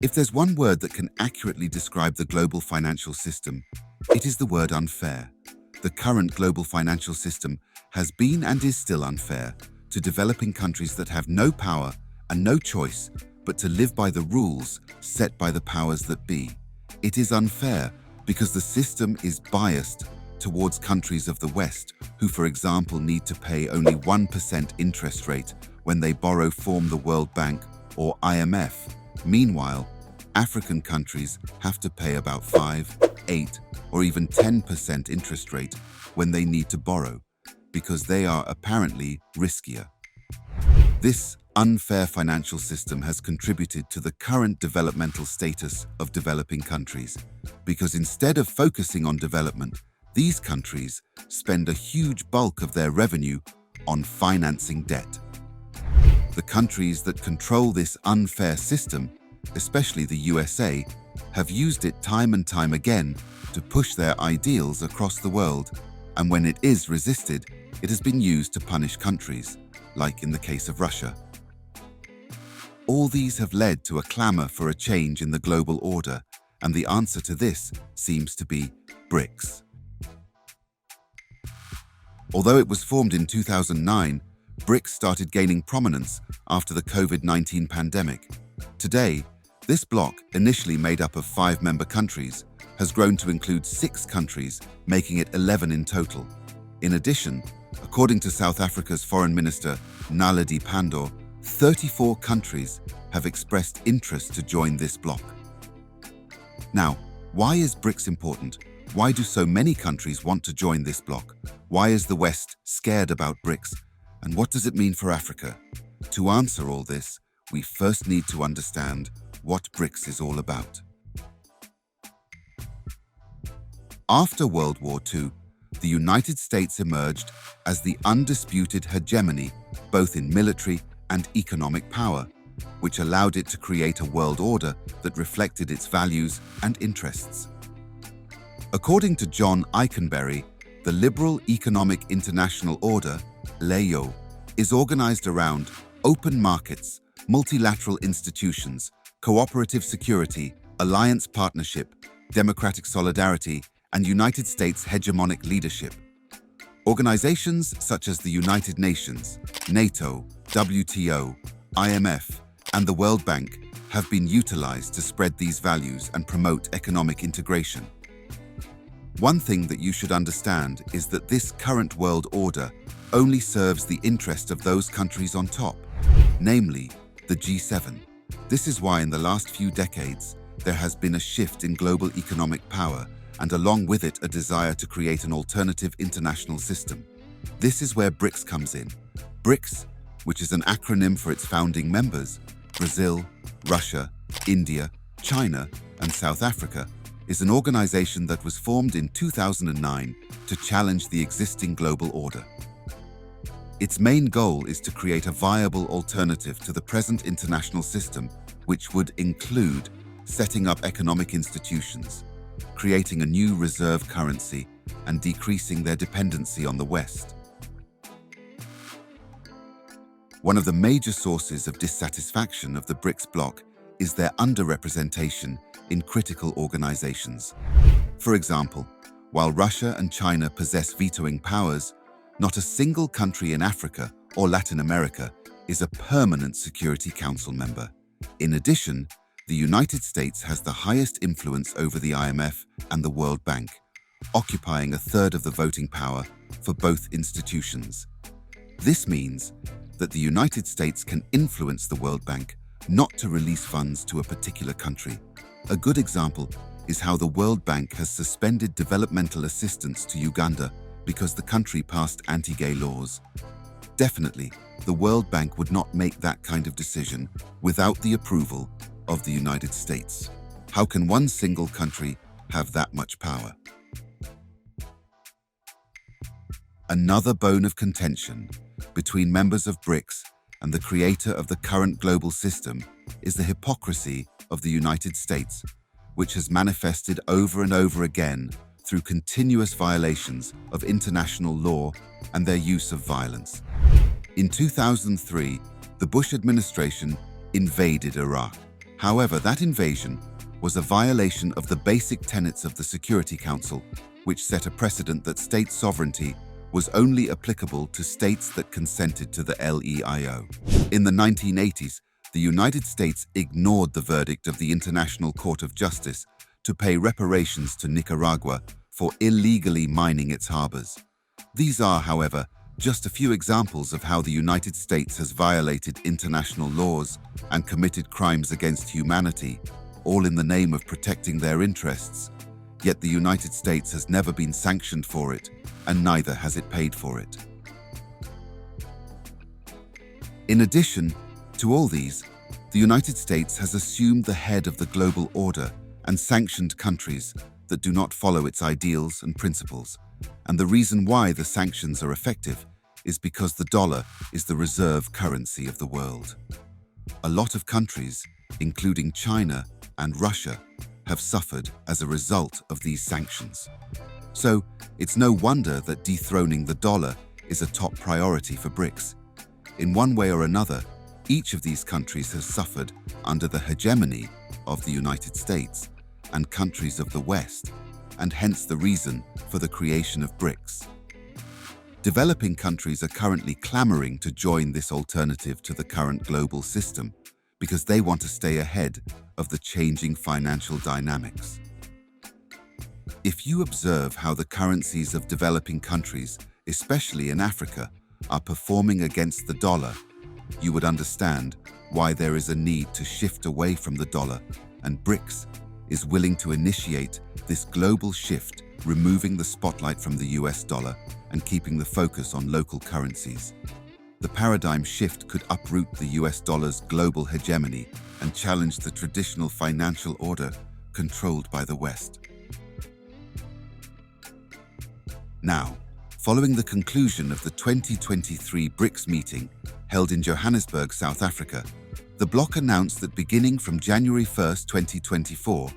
If there's one word that can accurately describe the global financial system, it is the word unfair. The current global financial system has been and is still unfair to developing countries that have no power and no choice but to live by the rules set by the powers that be. It is unfair because the system is biased towards countries of the West who, for example, need to pay only 1% interest rate when they borrow from the World Bank or IMF. Meanwhile, African countries have to pay about 5, 8, or even 10% interest rate when they need to borrow, because they are apparently riskier. This unfair financial system has contributed to the current developmental status of developing countries, because instead of focusing on development, these countries spend a huge bulk of their revenue on financing debt. The countries that control this unfair system, especially the USA, have used it time and time again to push their ideals across the world, and when it is resisted, it has been used to punish countries, like in the case of Russia. All these have led to a clamour for a change in the global order, and the answer to this seems to be Brics. Although it was formed in 2009, Brics started gaining prominence after the COVID-19 pandemic. Today, this bloc, initially made up of 5 member countries, has grown to include 6 countries, making it 11 in total. In addition, according to South Africa's Foreign Minister Naledi Pandor, 34 countries have expressed interest to join this bloc. Now, why is Brics important? Why do so many countries want to join this bloc? Why is the West scared about Brics? And what does it mean for Africa? To answer all this, we first need to understand what Brics is all about. After World War II, the United States emerged as the undisputed hegemony, both in military and economic power, which allowed it to create a world order that reflected its values and interests. According to John Eikenberry, the Liberal Economic International Order, LEO, is organized around open markets, multilateral institutions, cooperative security, alliance partnership, democratic solidarity, and United States hegemonic leadership. Organizations such as the United Nations, NATO, WTO, IMF, and the World Bank have been utilized to spread these values and promote economic integration. One thing that you should understand is that this current world order only serves the interest of those countries on top, namely the G7. This is why in the last few decades, there has been a shift in global economic power and along with it a desire to create an alternative international system. This is where Brics comes in. Brics, which is an acronym for its founding members, Brazil, Russia, India, China, and South Africa, is an organization that was formed in 2009 to challenge the existing global order. Its main goal is to create a viable alternative to the present international system, which would include setting up economic institutions, creating a new reserve currency, and decreasing their dependency on the West. One of the major sources of dissatisfaction of the Brics bloc is their underrepresentation in critical organizations. For example, while Russia and China possess vetoing powers, not a single country in Africa or Latin America is a permanent Security Council member. In addition, the United States has the highest influence over the IMF and the World Bank, occupying a third of the voting power for both institutions. This means that the United States can influence the World Bank not to release funds to a particular country. A good example is how the World Bank has suspended developmental assistance to Uganda because the country passed anti-gay laws. Definitely, the World Bank would not make that kind of decision without the approval of the United States. How can one single country have that much power? Another bone of contention between members of Brics and the creator of the current global system is the hypocrisy of the United States, which has manifested over and over again through continuous violations of international law and their use of violence. In 2003, the Bush administration invaded Iraq. However, that invasion was a violation of the basic tenets of the Security Council, which set a precedent that state sovereignty was only applicable to states that consented to the LEIO. In the 1980s, the United States ignored the verdict of the International Court of Justice to pay reparations to Nicaragua for illegally mining its harbors. These are, however, just a few examples of how the United States has violated international laws and committed crimes against humanity, all in the name of protecting their interests. Yet the United States has never been sanctioned for it, and neither has it paid for it. In addition to all these, the United States has assumed the head of the global order and sanctioned countries that do not follow its ideals and principles. And the reason why the sanctions are effective is because the dollar is the reserve currency of the world. A lot of countries, including China and Russia, have suffered as a result of these sanctions. So, it's no wonder that dethroning the dollar is a top priority for Brics. In one way or another, each of these countries has suffered under the hegemony of the United States and countries of the West, and hence the reason for the creation of Brics. Developing countries are currently clamoring to join this alternative to the current global system because they want to stay ahead of the changing financial dynamics. If you observe how the currencies of developing countries, especially in Africa, are performing against the dollar, you would understand why there is a need to shift away from the dollar, and Brics is willing to initiate this global shift, removing the spotlight from the US dollar and keeping the focus on local currencies. The paradigm shift could uproot the US dollar's global hegemony and challenge the traditional financial order controlled by the West. Now, following the conclusion of the 2023 Brics meeting held in Johannesburg, South Africa, the bloc announced that beginning from January 1, 2024,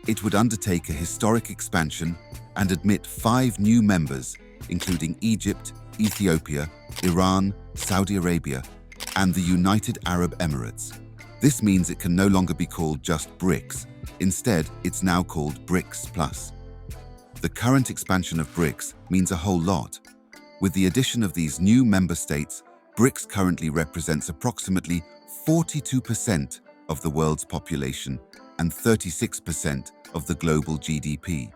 it would undertake a historic expansion and admit 5 new members, including Egypt, Ethiopia, Iran, Saudi Arabia, and the United Arab Emirates. This means it can no longer be called just Brics. Instead, it's now called Brics Plus. The current expansion of Brics means a whole lot. With the addition of these new member states, Brics currently represents approximately 42% of the world's population and 36% of the global GDP.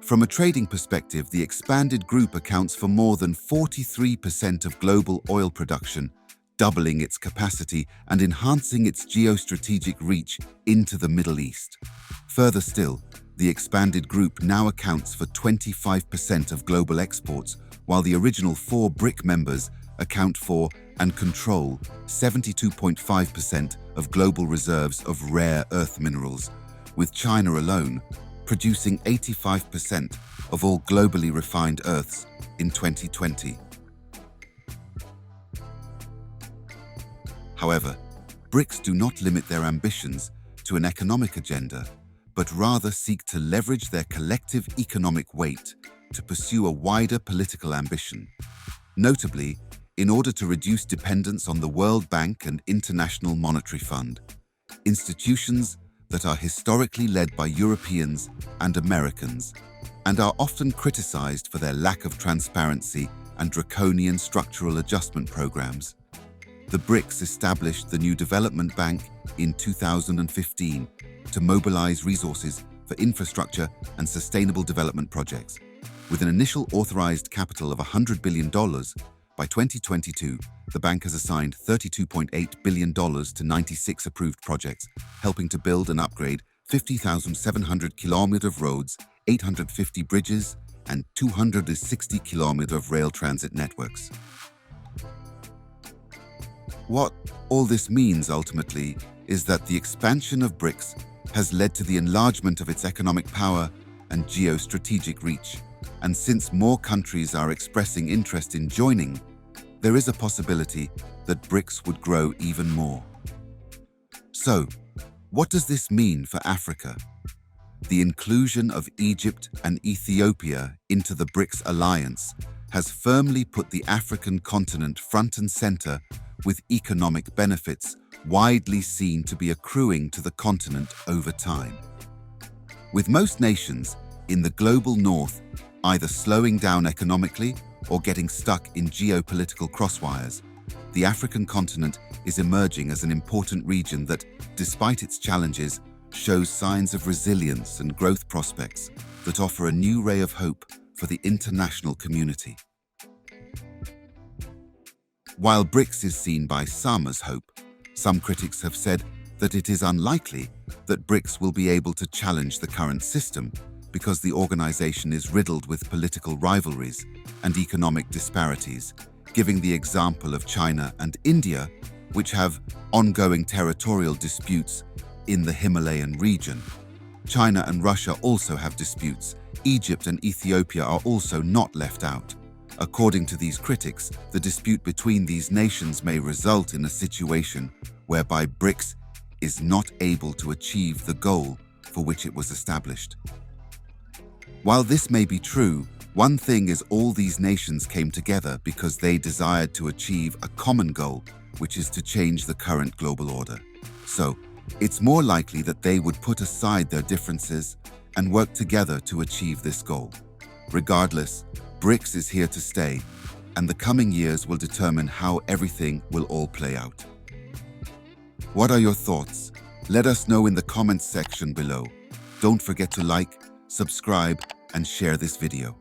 From a trading perspective, the expanded group accounts for more than 43% of global oil production, doubling its capacity and enhancing its geostrategic reach into the Middle East. Further still, the expanded group now accounts for 25% of global exports, while the original 4 BRIC members account for and control 72.5% of global reserves of rare earth minerals, with China alone producing 85% of all globally refined earths in 2020. However, Brics do not limit their ambitions to an economic agenda, but rather seek to leverage their collective economic weight to pursue a wider political ambition. Notably, in order to reduce dependence on the World Bank and International Monetary Fund, institutions that are historically led by Europeans and Americans and are often criticized for their lack of transparency and draconian structural adjustment programs. The Brics established the new Development Bank in 2015 to mobilize resources for infrastructure and sustainable development projects. With an initial authorized capital of $100 billion, by 2022, the bank has assigned $32.8 billion to 96 approved projects, helping to build and upgrade 50,700 kilometers of roads, 850 bridges, and 260 kilometers of rail transit networks. What all this means ultimately is that the expansion of Brics has led to the enlargement of its economic power and geostrategic reach. And since more countries are expressing interest in joining, there is a possibility that Brics would grow even more. So, what does this mean for Africa? The inclusion of Egypt and Ethiopia into the Brics alliance has firmly put the African continent front and center, with economic benefits widely seen to be accruing to the continent over time. With most nations in the global north either slowing down economically or getting stuck in geopolitical crosswires, the African continent is emerging as an important region that, despite its challenges, shows signs of resilience and growth prospects that offer a new ray of hope for the international community. While Brics is seen by some as hope, some critics have said that it is unlikely that Brics will be able to challenge the current system because the organization is riddled with political rivalries and economic disparities, giving the example of China and India, which have ongoing territorial disputes in the Himalayan region. China and Russia also have disputes. Egypt and Ethiopia are also not left out. According to these critics, the dispute between these nations may result in a situation whereby Brics is not able to achieve the goal for which it was established. While this may be true, one thing is all these nations came together because they desired to achieve a common goal, which is to change the current global order. So, it's more likely that they would put aside their differences and work together to achieve this goal. Regardless, Brics is here to stay, and the coming years will determine how everything will all play out. What are your thoughts? Let us know in the comments section below. Don't forget to like, subscribe, and share this video.